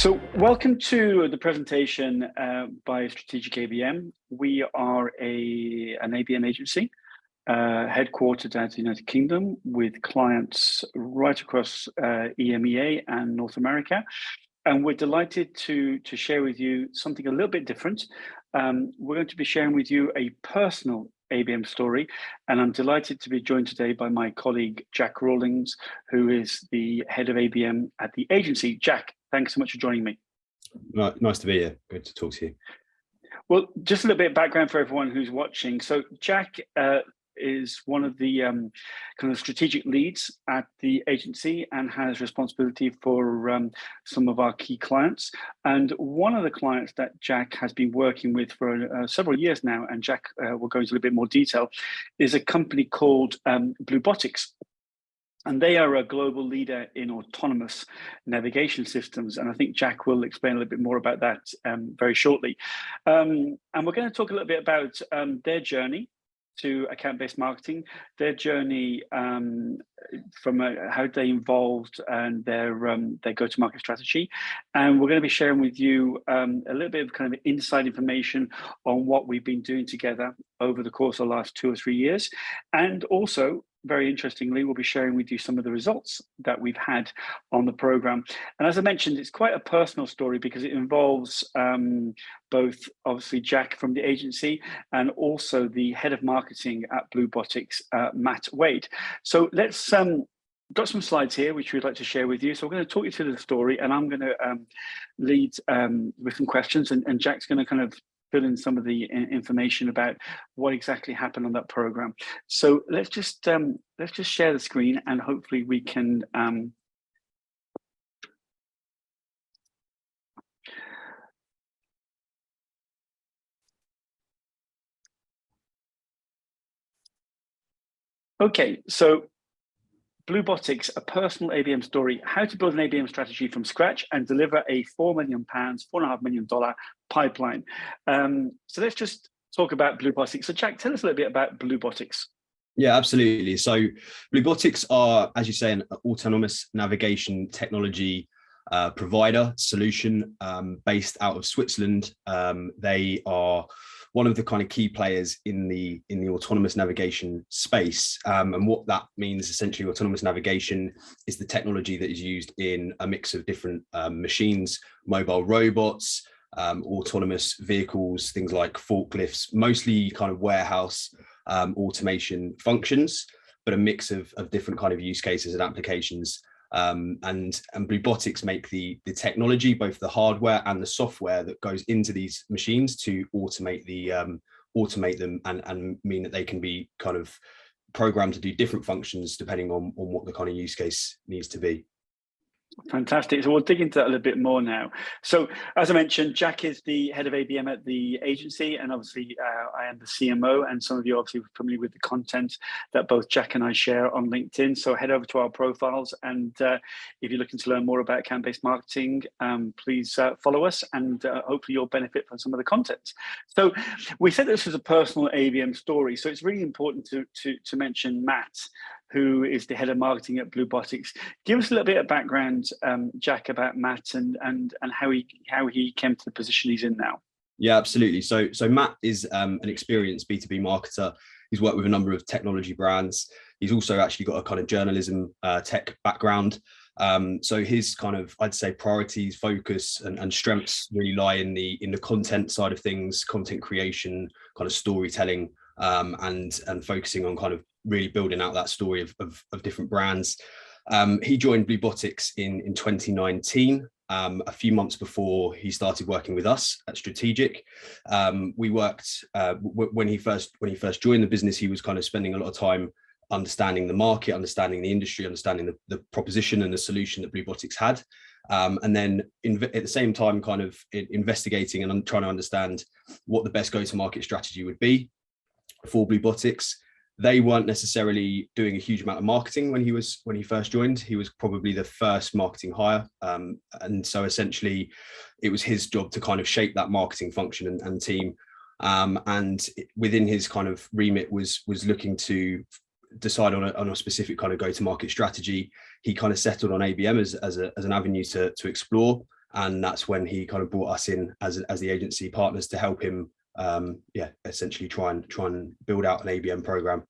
So welcome to the presentation by Strategic ABM. We are an ABM agency headquartered out of the United Kingdom with clients right across EMEA and North America. And we're delighted to share with you something a little bit different. We're going to be sharing with you a personal ABM story, and I'm delighted to be joined today by my colleague, Jack Rawlings, who is the head of ABM at the agency. Jack, thanks so much for joining me. Nice to be here. Good to talk to you. Well, just a little bit of background for everyone who's watching. So Jack is one of the kind of strategic leads at the agency and has responsibility for some of our key clients. And one of the clients that Jack has been working with for several years now, and Jack will go into a little bit more detail, is a company called Bluebotics. And they are a global leader in autonomous navigation systems. And I think Jack will explain a little bit more about that very shortly. And we're going to talk a little bit about their journey to account-based marketing, their journey from how they involved and their go-to-market strategy. And we're going to be sharing with you a little bit of kind of inside information on what we've been doing together over the course of the last 2 or 3 years. And also, very interestingly, we'll be sharing with you some of the results that we've had on the program. And as I mentioned, it's quite a personal story because it involves both obviously Jack from the agency and also the head of marketing at Bluebotics, Matt Wade. So let's got some slides here which we'd like to share with you. So we're going to talk you through the story, and I'm going to lead with some questions, and Jack's going to kind of fill in some of the information about what exactly happened on that program. So let's just share the screen, and hopefully we can okay, so Bluebotics, a personal ABM story, how to build an ABM strategy from scratch and deliver a £4 million, $4.5 million pipeline. So let's just talk about Bluebotics. So Jack, tell us a little bit about Bluebotics. Yeah, absolutely. So Bluebotics are, as you say, an autonomous navigation technology provider solution based out of Switzerland. They are one of the kind of key players in the autonomous navigation space. And what that means, essentially, autonomous navigation is the technology that is used in a mix of different machines, mobile robots, autonomous vehicles, things like forklifts, mostly kind of warehouse automation functions, but a mix of different kind of use cases and applications. And Bluebotics make the technology, both the hardware and the software that goes into these machines to automate them and mean that they can be kind of programmed to do different functions depending on what the kind of use case needs to be. Fantastic. So we'll dig into that a little bit more now. So as I mentioned, Jack is the head of ABM at the agency, and obviously I am the CMO, and some of you obviously are familiar with the content that both Jack and I share on LinkedIn. So head over to our profiles, and if you're looking to learn more about account-based marketing, please follow us, and hopefully you'll benefit from some of the content. So we said this was a personal ABM story, so it's really important to mention Matt, who is the head of marketing at Bluebotics. Give us a little bit of background, Jack, about Matt and how he came to the position he's in now. Yeah, absolutely. So Matt is an experienced B2B marketer. He's worked with a number of technology brands. He's also actually got a kind of journalism tech background. So his kind of, I'd say, priorities, focus, and strengths really lie in the content side of things, content creation, kind of storytelling, and focusing on kind of really building out that story of different brands. He joined Bluebotics in 2019, a few months before he started working with us at Strategic. We worked when he first joined the business. He was kind of spending a lot of time understanding the market, understanding the industry, understanding the proposition and the solution that Bluebotics had, and then at the same time kind of investigating and trying to understand what the best go-to-market strategy would be for Bluebotics. They weren't necessarily doing a huge amount of marketing when he first joined. He was probably the first marketing hire, and so essentially it was his job to kind of shape that marketing function and team. And within his kind of remit was looking to decide on a specific kind of go-to-market strategy. He kind of settled on ABM as an avenue to explore. and that's when he kind of brought us in as the agency partners to help him, essentially try and build out an ABM program.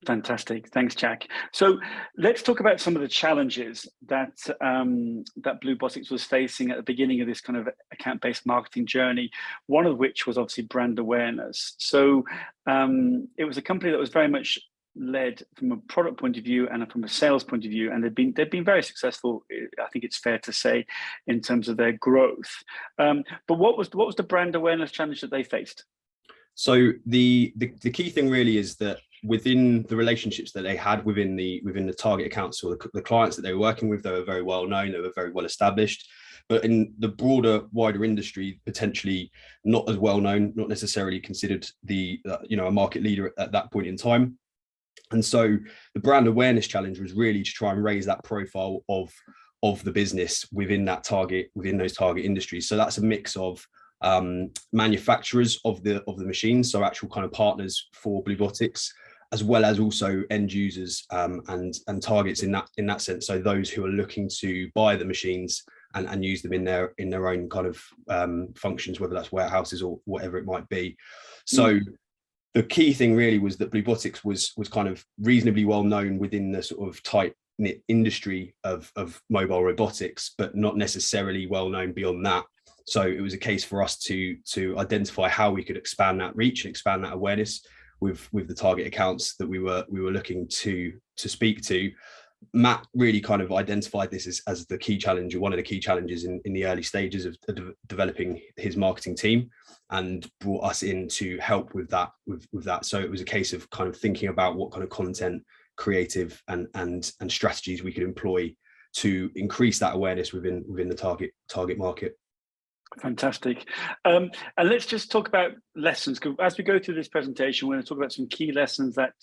Fantastic, thanks, Jack. So let's talk about some of the challenges that that Bluebotics was facing at the beginning of this kind of account-based marketing journey. One of which was obviously brand awareness. So it was a company that was very much led from a product point of view and from a sales point of view, and they've been very successful. I think it's fair to say, in terms of their growth. But what was the brand awareness challenge that they faced? So the key thing really is that within the relationships that they had within the target accounts or the clients that they were working with, they were very well known, they were very well established. But in the broader, wider industry, potentially not as well known, not necessarily considered a market leader at that point in time. And so the brand awareness challenge was really to try and raise that profile of the business within those target industries. So that's a mix of manufacturers of the machines, so actual kind of partners for Bluebotics, as well as also end users and targets in that sense. So those who are looking to buy the machines and use them in their own kind of functions, whether that's warehouses or whatever it might be. So the key thing really was that Bluebotics was kind of reasonably well known within the sort of tight-knit industry of mobile robotics, but not necessarily well known beyond that. So it was a case for us to identify how we could expand that reach and expand that awareness with the target accounts that we were looking to speak to. Matt really kind of identified this as the key challenge, or one of the key challenges in the early stages of developing his marketing team, and brought us in to help with that. So it was a case of kind of thinking about what kind of content, creative and strategies we could employ to increase that awareness within the target market. Fantastic. And let's just talk about lessons. As we go through this presentation, we're going to talk about some key lessons that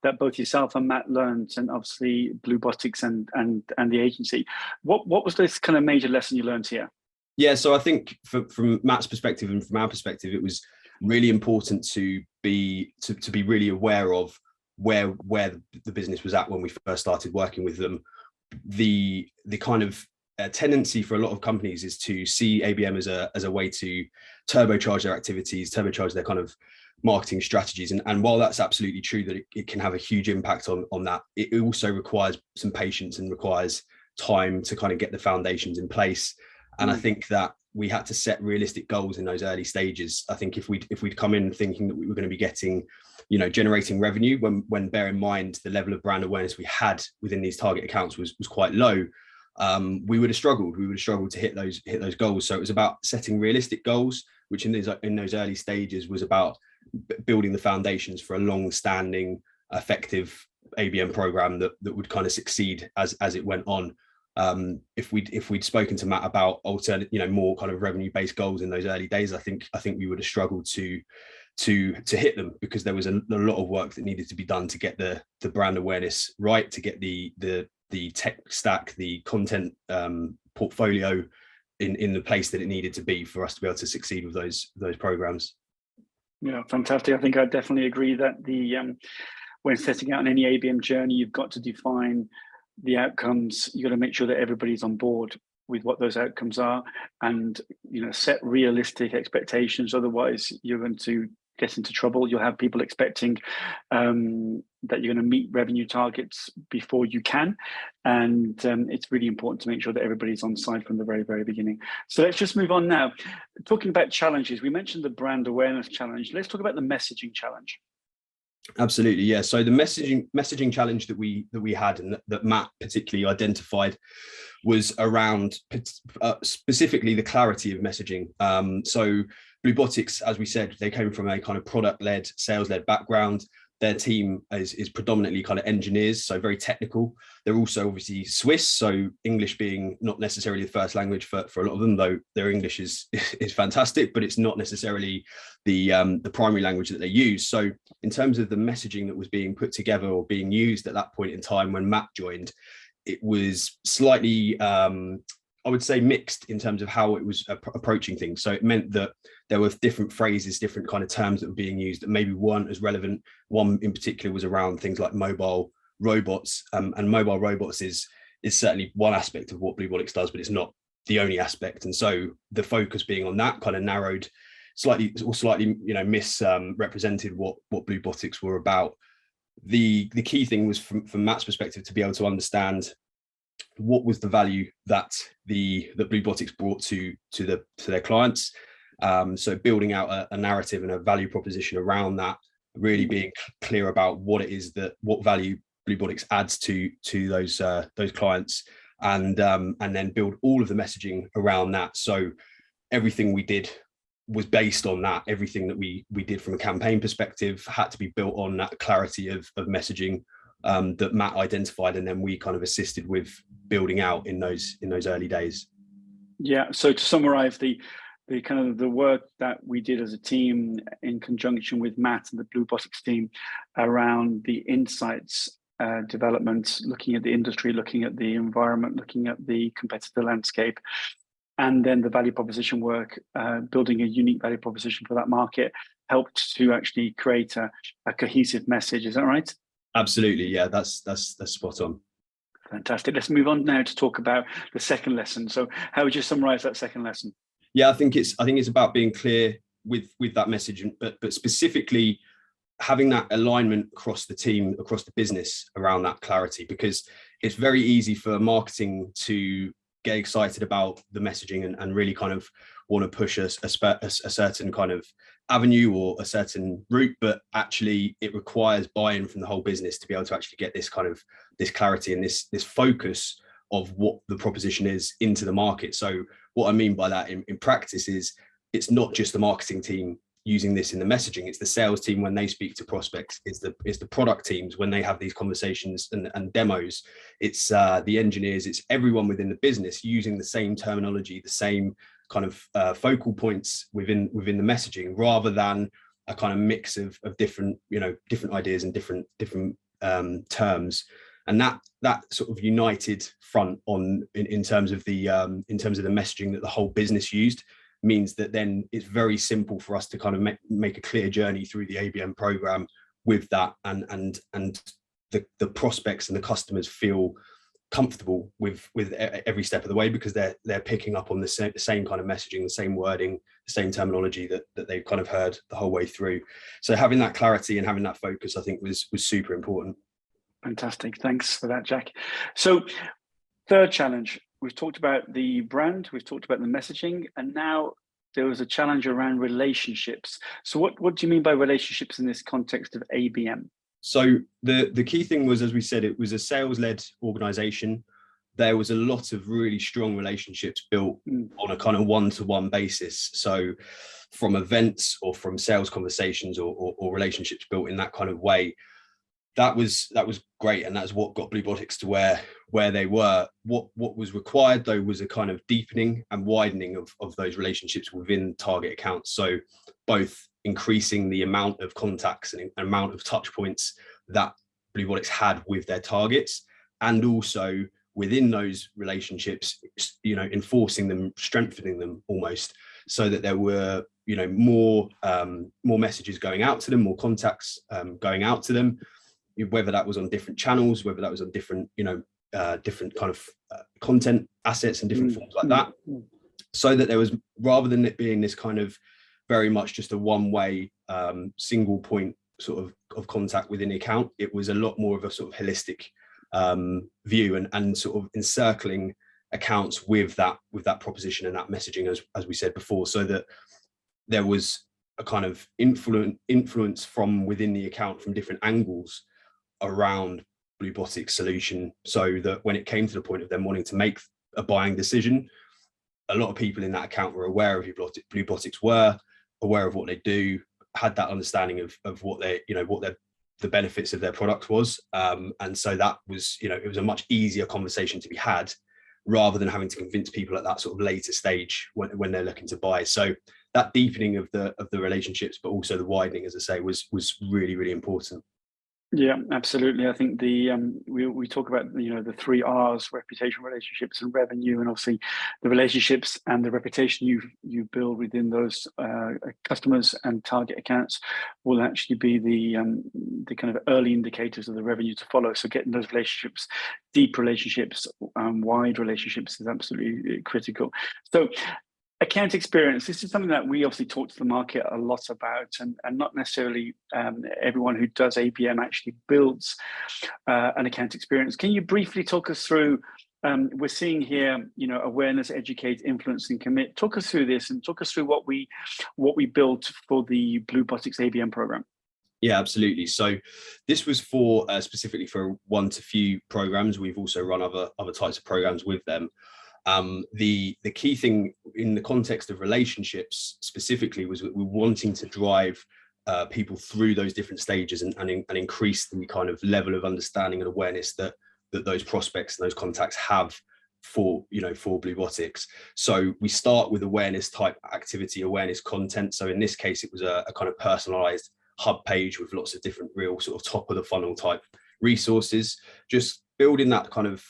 that both yourself and Matt learned, and obviously Bluebotics and the agency. What was this kind of major lesson you learned here? Yeah, so I think from Matt's perspective and from our perspective, it was really important to be really aware of where the business was at when we first started working with them. The kind of tendency for a lot of companies is to see ABM as a way to turbocharge their activities, turbocharge their kind of marketing strategies. And while that's absolutely true that it can have a huge impact on that, it also requires some patience and requires time to kind of get the foundations in place. And I think that we had to set realistic goals in those early stages. I think if we'd come in thinking that we were going to be getting, generating revenue, when bear in mind the level of brand awareness we had within these target accounts was quite low, we would have struggled. We would have struggled to hit those goals. So it was about setting realistic goals, which in those early stages was about building the foundations for a long-standing, effective ABM program that would kind of succeed as it went on. If we'd spoken to Matt about alternate, more kind of revenue-based goals in those early days, I think we would have struggled to hit them, because there was a lot of work that needed to be done to get the brand awareness right, to get the tech stack, the content portfolio in the place that it needed to be for us to be able to succeed with those programs. Yeah, fantastic. I think I definitely agree that when setting out on any ABM journey, you've got to define the outcomes. You've got to make sure that everybody's on board with what those outcomes are, and set realistic expectations. Otherwise, you're going to get into trouble. You'll have people expecting that you're going to meet revenue targets before you can, and it's really important to make sure that everybody's on side from the very, very beginning. So let's just move on now. Talking about challenges, we mentioned the brand awareness challenge. Let's talk about the messaging challenge. Absolutely, yeah. So the messaging challenge that we had, and that Matt particularly identified, was around specifically the clarity of messaging. So Bluebotics, as we said, they came from a kind of product-led, sales-led background. Their team is predominantly kind of engineers, so very technical. They're also obviously Swiss, so English being not necessarily the first language for a lot of them, though their English is fantastic, but it's not necessarily the primary language that they use. So in terms of the messaging that was being put together or being used at that point in time when Matt joined, it was slightly, I would say, mixed in terms of how it was approaching things. So it meant that there were different phrases, different kind of terms that were being used that maybe weren't as relevant. One in particular was around things like mobile robots, and mobile robots is certainly one aspect of what Bluebotics does, but it's not the only aspect. And so the focus being on that kind of narrowed slightly, misrepresented what Bluebotics were about. The key thing was from Matt's perspective to be able to understand what was the value that Bluebotics brought to their clients. So building out a narrative and a value proposition around that, really being clear about what value Bluebotics adds to those clients, and then build all of the messaging around that. So everything we did was based on that. Everything that we did from a campaign perspective had to be built on that clarity of messaging that Matt identified, and then we kind of assisted with building out in those early days. Yeah. So to summarize the kind of the work that we did as a team in conjunction with Matt and the Bluebotics team around the insights development, looking at the industry, looking at the environment, looking at the competitor landscape, and then the value proposition work, building a unique value proposition for that market, helped to actually create a cohesive message. Is that right? Absolutely. Yeah, that's spot on. Fantastic. Let's move on now to talk about the second lesson. So how would you summarize that second lesson? Yeah, I think it's about being clear with that message, but specifically having that alignment across the team, across the business around that clarity, because it's very easy for marketing to get excited about the messaging and really kind of want to push a certain kind of avenue or a certain route, but actually it requires buy-in from the whole business to be able to actually get this clarity and this focus of what the proposition is into the market. So what I mean by that in practice is it's not just the marketing team using this in the messaging, it's the sales team when they speak to prospects, it's the product teams when they have these conversations and demos, it's the engineers, it's everyone within the business using the same terminology, the same kind of focal points within the messaging, rather than a kind of mix of different ideas and different terms. And that sort of united front in terms of the messaging that the whole business used means that then it's very simple for us to kind of make a clear journey through the ABM program with that, and the prospects and the customers feel comfortable with every step of the way, because they're picking up on the same kind of messaging, the same wording, the same terminology that they've kind of heard the whole way through. So having that clarity and having that focus, I think was super important. Fantastic. Thanks for that, Jack. So third challenge, we've talked about the brand, we've talked about the messaging, and now there was a challenge around relationships. So what do you mean by relationships in this context of ABM? So the key thing was, as we said, it was a sales-led organization. There was a lot of really strong relationships built on a kind of one-to-one basis. So from events or from sales conversations or relationships built in that kind of way, that was great, and that's what got Bluebotics to where they were. What was required though was a kind of deepening and widening of those relationships within target accounts. So both increasing the amount of contacts and amount of touch points that Bluebotics had with their targets, and also within those relationships, enforcing them, strengthening them almost, so that there were more messages going out to them, more contacts going out to them, whether that was on different channels, whether that was on different different kind of content assets and different forms like that, so that there was, rather than it being this kind of very much just a one-way single point sort of contact within the account, it was a lot more of a sort of holistic view and sort of encircling accounts with that proposition and that messaging, as we said before, so that there was a kind of influence from within the account from different angles around Bluebotics solution, so that when it came to the point of them wanting to make a buying decision, a lot of people in that account were aware of who Bluebotics were, aware of what they do, had that understanding of what the benefits of their product was, and so that was it was a much easier conversation to be had, rather than having to convince people at that sort of later stage when they're looking to buy. So that deepening of the relationships, but also the widening, as I say, was really, really important. Yeah, absolutely. I think we talk about the three R's: reputation, relationships, and revenue, and obviously the relationships and the reputation you build within those customers and target accounts will actually be the kind of early indicators of the revenue to follow. So getting those relationships, deep relationships, wide relationships, is absolutely critical. So account experience, this is something that we obviously talk to the market a lot about, and not necessarily everyone who does ABM actually builds an account experience. Can you briefly talk us through, we're seeing here, awareness, educate, influence, and commit. Talk us through this and talk us through what we built for the Bluebotics ABM program. Yeah, absolutely. So this was for specifically for one to few programs. We've also run other types of programs with them. The key thing in the context of relationships specifically was we're wanting to drive people through those different stages and increase the kind of level of understanding and awareness that those prospects and those contacts have for Bluebotics. So we start with awareness type activity, awareness content. So in this case, it was a kind of personalized hub page with lots of different real sort of top of the funnel type resources, just building that kind of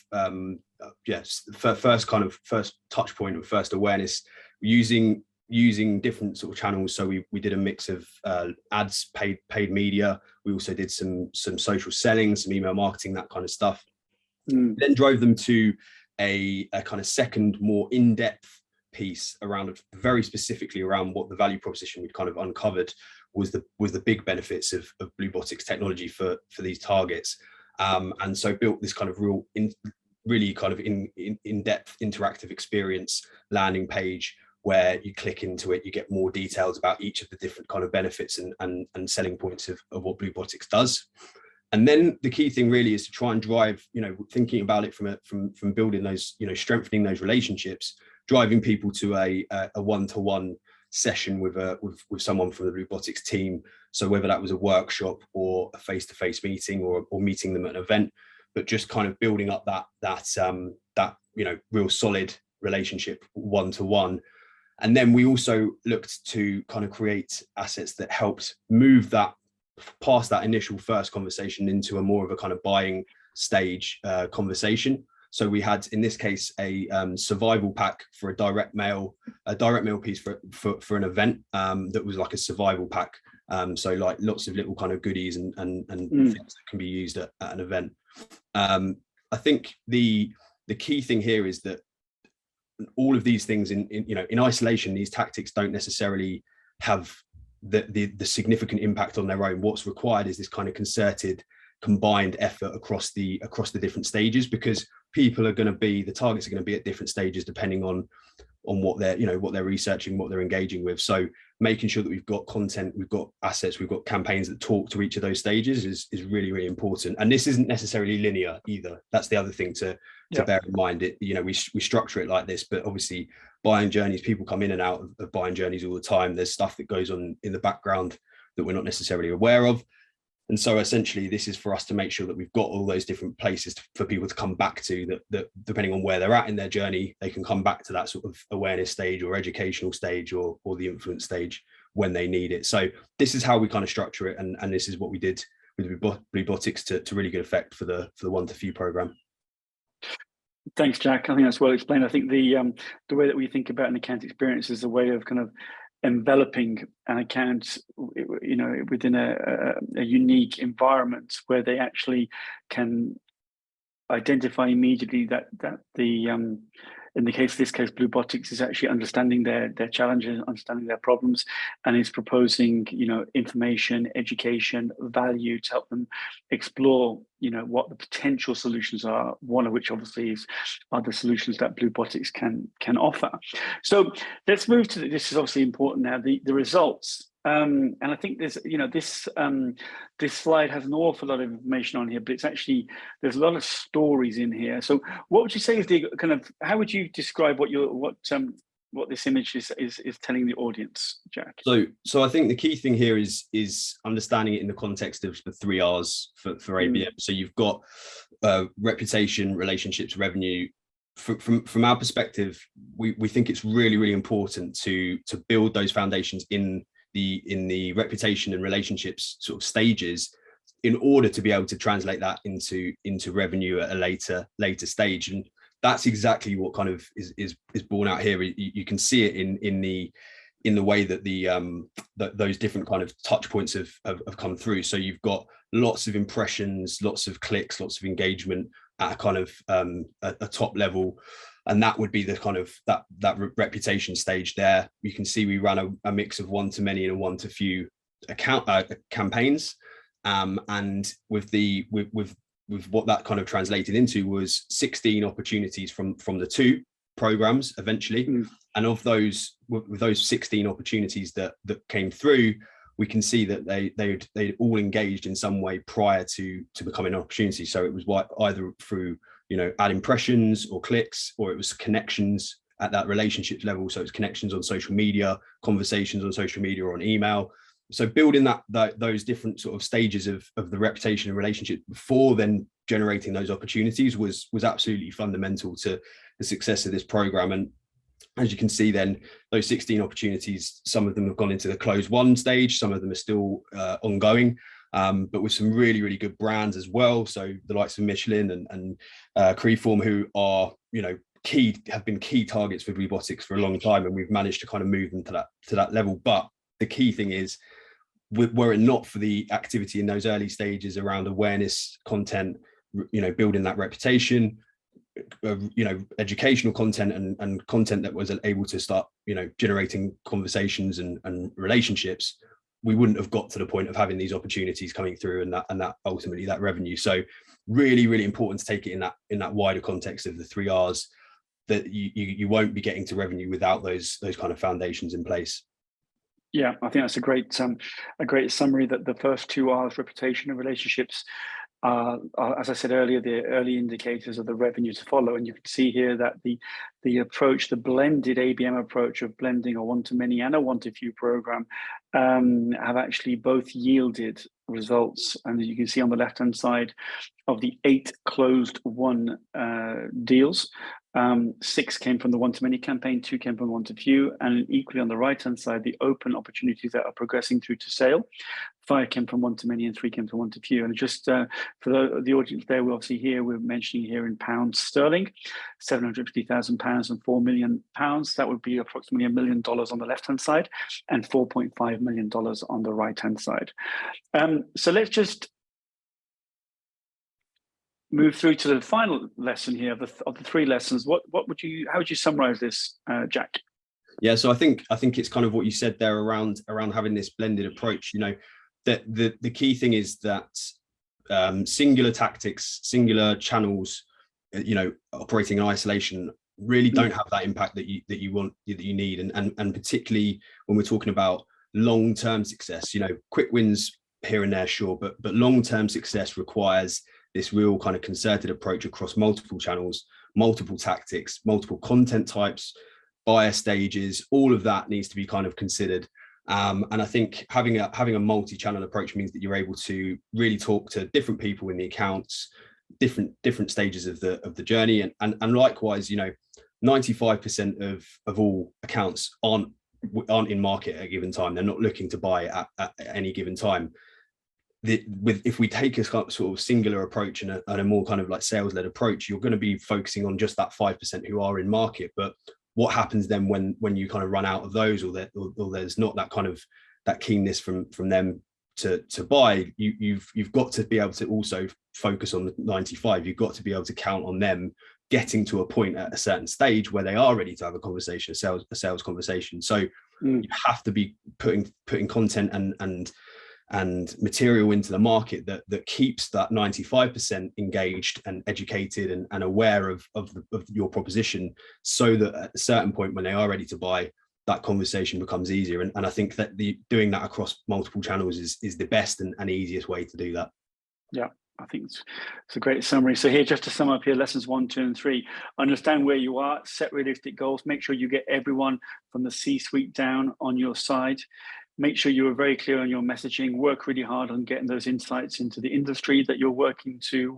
first touch point and first awareness using different sort of channels. So we did a mix of ads, paid media. We also did some social selling, some email marketing, that kind of stuff. Then drove them to a kind of second, more in-depth piece around very specifically around what the value proposition we'd kind of uncovered was the big benefits of Bluebotics technology for these targets. And so built this kind of really kind of in-depth interactive experience landing page where you click into it, you get more details about each of the different kind of benefits and selling points of what Bluebotics does. And then the key thing really is to try and drive, thinking about it from building those, strengthening those relationships, driving people to a one-to-one session with someone from the Bluebotics team. So whether that was a workshop or a face-to-face meeting or meeting them at an event, but just kind of building up that real solid relationship one-to-one. And then we also looked to kind of create assets that helped move that past that initial first conversation into a more of a kind of buying stage conversation. So we had, in this case, a survival pack for a direct mail piece for an event that was like a survival pack. So like lots of little kind of goodies and things that can be used at an event. I think the key thing here is that all of these things in isolation, these tactics don't necessarily have the significant impact on their own. What's required is this kind of concerted, combined effort across the different stages, because people are going to be, the targets are going to be at different stages depending on what they're researching, what they're engaging with. So making sure that we've got content, we've got assets, we've got campaigns that talk to each of those stages is really, really important. And this isn't necessarily linear either. That's the other thing to bear in mind. We structure it like this, but obviously buying journeys, people come in and out of buying journeys all the time. There's stuff that goes on in the background that we're not necessarily aware of. And so essentially this is for us to make sure that we've got all those different places for people to come back to, that depending on where they're at in their journey, they can come back to that sort of awareness stage or educational stage or the influence stage when they need it. So this is how we kind of structure it. And this is what we did with Bluebotics to really good effect for the one to few program. Thanks, Jack. I think that's well explained. I think the way that we think about an account experience is a way of kind of enveloping an account, within a unique environment where they actually can identify immediately that the in this case, Bluebotics is actually understanding their challenges, understanding their problems, and is proposing, information, education, value to help them explore, what the potential solutions are. One of which obviously are the solutions that Bluebotics can offer. So let's move to this is obviously important now. The results. And I think there's, this slide has an awful lot of information on here, but it's actually, there's a lot of stories in here. So what would you say is the kind of, how would you describe what this image is telling the audience, Jack? So I think the key thing here is understanding it in the context of the 3 R's for ABM. So you've got reputation, relationships, revenue. From our perspective, we think it's really, really important to build those foundations in the reputation and relationships sort of stages in order to be able to translate that into revenue at a later stage. And that's exactly what kind of is borne out here. You can see it in the way that those different kind of touch points have come through. So you've got lots of impressions, lots of clicks, lots of engagement at a kind of a top level, and that would be the kind of that reputation stage there. You can see we ran a mix of one to many and one to few campaigns, and with what that kind of translated into was 16 opportunities from the 2 programs eventually. And of those, with those 16 opportunities that came through, we can see that they all engaged in some way prior to becoming an opportunity. So it was either through ad impressions or clicks, or it was connections at that relationship level. So it's connections on social media, conversations on social media or on email. So building those different sort of stages of the reputation and relationship before then generating those opportunities was absolutely fundamental to the success of this program. And as you can see, then those 16 opportunities, some of them have gone into the close one stage, some of them are still ongoing, but with some really, really good brands as well. So the likes of Michelin and Creeform, who are have been key targets for Robotics for a long time, and we've managed to kind of move them to that level. But the key thing is, were it not for the activity in those early stages around awareness, content, building that reputation, educational content and content that was able to start generating conversations and relationships, we wouldn't have got to the point of having these opportunities coming through and that ultimately that revenue. So really, really important to take it in that wider context of the 3 R's, that you won't be getting to revenue without those kind of foundations in place. Yeah, I think that's a great summary, that the first 2 R's, reputation and relationships, are, as I said earlier, the early indicators of the revenue to follow. And you can see here that the approach, the blended ABM approach of blending a one-to-many and a one-to-few program, have actually both yielded results. And as you can see on the left-hand side, of the 8 closed won deals, 6 came from the one-to-many campaign, 2 came from one-to-few, and equally on the right-hand side, the open opportunities that are progressing through to sale, 5 came from one-to-many and 3 came from one-to-few. And just for the audience there, we're mentioning here in pounds sterling, £750,000 and £4 million. That would be approximately $1 million on the left-hand side and $4.5 million on the right-hand side. So let's just move through to the final lesson here of the 3 lessons. How would you summarize this, Jack? Yeah, so I think it's kind of what you said there around having this blended approach. That the key thing is that singular tactics, singular channels, operating in isolation really don't have that impact that you need, and particularly when we're talking about long-term success. Quick wins here and there, sure, but long-term success requires this real kind of concerted approach across multiple channels, multiple tactics, multiple content types, buyer stages. All of that needs to be kind of considered. And I think having a multi-channel approach means that you're able to really talk to different people in the accounts, different stages of the journey, and likewise, 95% of all accounts aren't in market at a given time. They're not looking to buy at any given time. If we take a sort of singular approach and a more kind of like sales-led approach, you're going to be focusing on just that 5% who are in market. But what happens then when you kind of run out of those, or there's not that kind of that keenness from them to buy? You've got to be able to also focus on the 95. You've got to be able to count on them getting to a point at a certain stage where they are ready to have a conversation, a sales conversation. So you have to be putting content and material into the market that keeps that 95% engaged and educated and aware of your proposition, so that at a certain point when they are ready to buy, that conversation becomes easier. And I think that doing that across multiple channels is the best and easiest way to do that. Yeah, I think it's a great summary. So here, just to sum up here, lessons 1, 2, and 3, understand where you are, set realistic goals, make sure you get everyone from the C-suite down on your side. make sure you are very clear on your messaging, work really hard on getting those insights into the industry that you're working to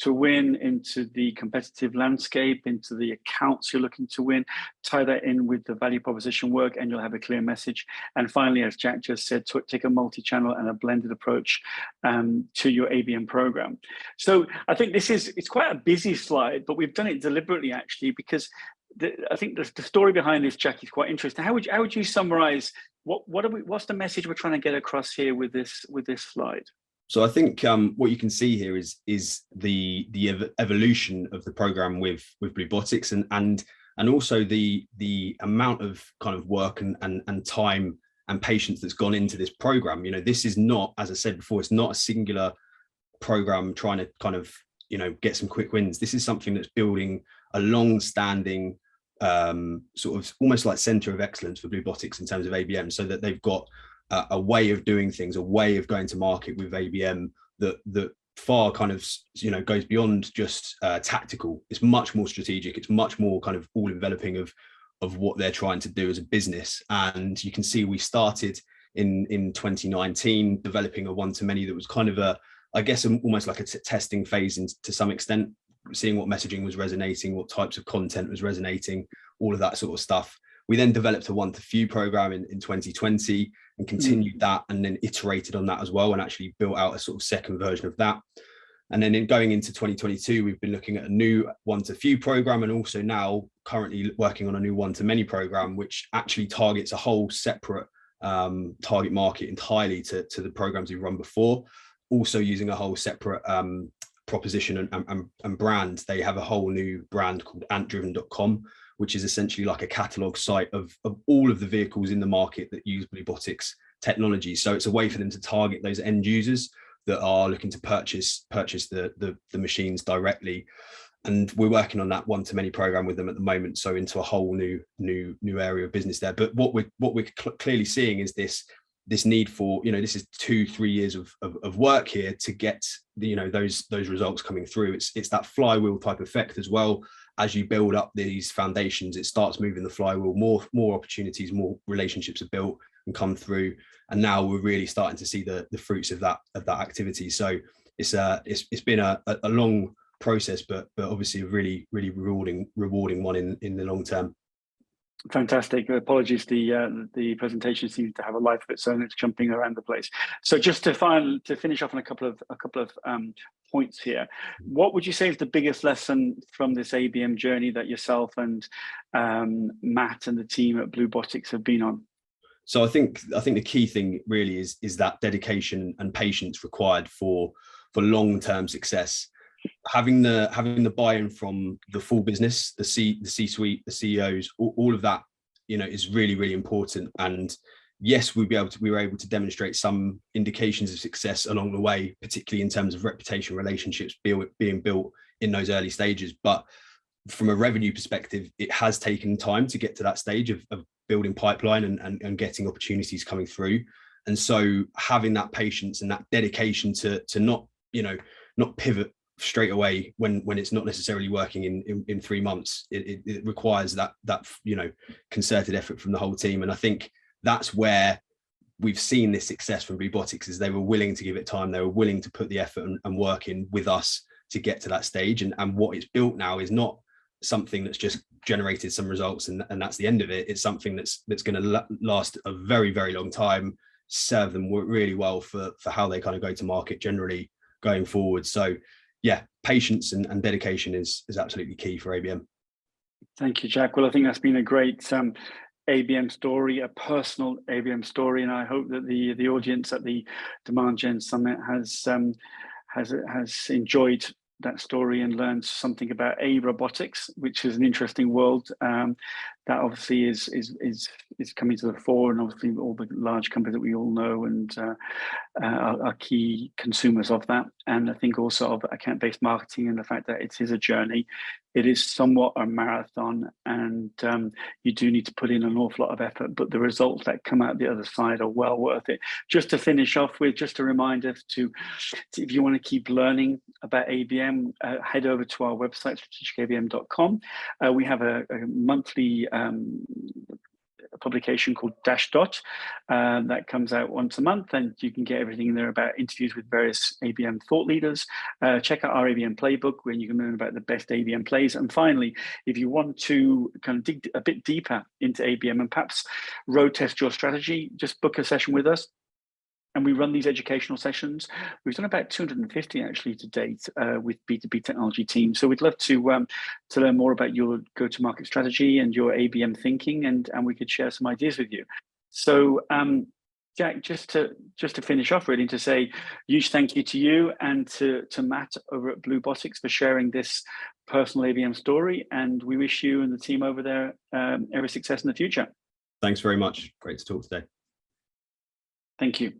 win, into the competitive landscape, into the accounts you're looking to win, tie that in with the value proposition work, and you'll have a clear message. And finally, as Jack just said, take a multi-channel and a blended approach to your ABM program. So I think it's quite a busy slide, but we've done it deliberately actually, because I think the story behind this, Jack, is quite interesting. How would you summarize what's the message we're trying to get across here with this slide? So I think what you can see here is the evolution of the program with Bluebotics, and also the amount of kind of work and time and patience that's gone into this program. You know, this is not, as I said before, it's not a singular program trying to kind of, you know, get some quick wins. This is something that's building a long-standing sort of almost like center of excellence for Bluebotics in terms of ABM, so that they've got a way of doing things, a way of going to market with ABM that far kind of, you know, goes beyond just tactical. It's much more strategic. It's much more kind of all enveloping of what they're trying to do as a business. And you can see we started in 2019 developing a one-to-many that was kind of I guess almost like a testing phase to some extent, seeing what messaging was resonating, what types of content was resonating, all of that sort of stuff. We then developed a one-to-few program in 2020 and continued that, and then iterated on that as well, and actually built out a sort of second version of that. And then going into 2022, we've been looking at a new one-to-few program, and also now currently working on a new one-to-many program, which actually targets a whole separate target market entirely to the programs we've run before. Also using a whole separate proposition and brand. They have a whole new brand called antdriven.com, which is essentially like a catalog site of all of the vehicles in the market that use Bluebotics technology. So it's a way for them to target those end users that are looking to purchase the machines directly. And we're working on that one-to-many program with them at the moment, so into a whole new area of business there. But what we're clearly seeing is this need for, you know, this is 2-3 years of work here to get the, you know, those results coming through. It's that flywheel type effect as well. As you build up these foundations, it starts moving the flywheel. More opportunities, more relationships are built and come through. And now we're really starting to see the fruits of that activity. So it's been a long process, but obviously a really rewarding one in the long term. Fantastic. Apologies, the presentation seems to have a life of its own. It's jumping around the place. So just to finish off on a couple of points here, what would you say is the biggest lesson from this ABM journey that yourself and Matt and the team at Bluebotics have been on? So I think the key thing really is that dedication and patience required for long-term success. Having the buy-in from the full business, the C-suite, the CEOs, all of that, you know, is really important. And yes, we were able to demonstrate some indications of success along the way, particularly in terms of reputation, relationships being built in those early stages. But from a revenue perspective, it has taken time to get to that stage of building pipeline and getting opportunities coming through. And so having that patience and that dedication to not pivot straight away when it's not necessarily working in 3 months, it requires that you know, concerted effort from the whole team. And I think that's where we've seen this success from Bluebotics, is they were willing to give it time, they were willing to put the effort and work in with us to get to that stage. And what it's built now is not something that's just generated some results and that's the end of it. It's something that's going to last a very long time, serve them really well for how they kind of go to market generally going forward. So yeah, patience and dedication is absolutely key for ABM. Thank you, Jack. Well, I think that's been a great ABM story, a personal ABM story, and I hope that the audience at the Demand Gen Summit has enjoyed that story and learned something about robotics, which is an interesting world that obviously is coming to the fore, and obviously all the large companies that we all know and are key consumers of that. And I think also of account-based marketing and the fact that it is a journey. It is somewhat a marathon, and you do need to put in an awful lot of effort, but the results that come out the other side are well worth it. Just to finish off with, just a reminder to if you want to keep learning about ABM, head over to our website, strategicabm.com. We have a monthly publication called Dash Dot that comes out once a month, and you can get everything in there about interviews with various ABM thought leaders. Check out our ABM playbook, where you can learn about the best ABM plays. And finally, if you want to kind of dig a bit deeper into ABM and perhaps road test your strategy, just book a session with us. And we run these educational sessions. We've done about 250 actually to date with B2B technology teams. So we'd love to learn more about your go-to-market strategy and your ABM thinking, and we could share some ideas with you. So Jack, just to finish off, really, and to say huge thank you to you and to Matt over at Bluebotics for sharing this personal ABM story. And we wish you and the team over there every success in the future. Thanks very much. Great to talk today. Thank you.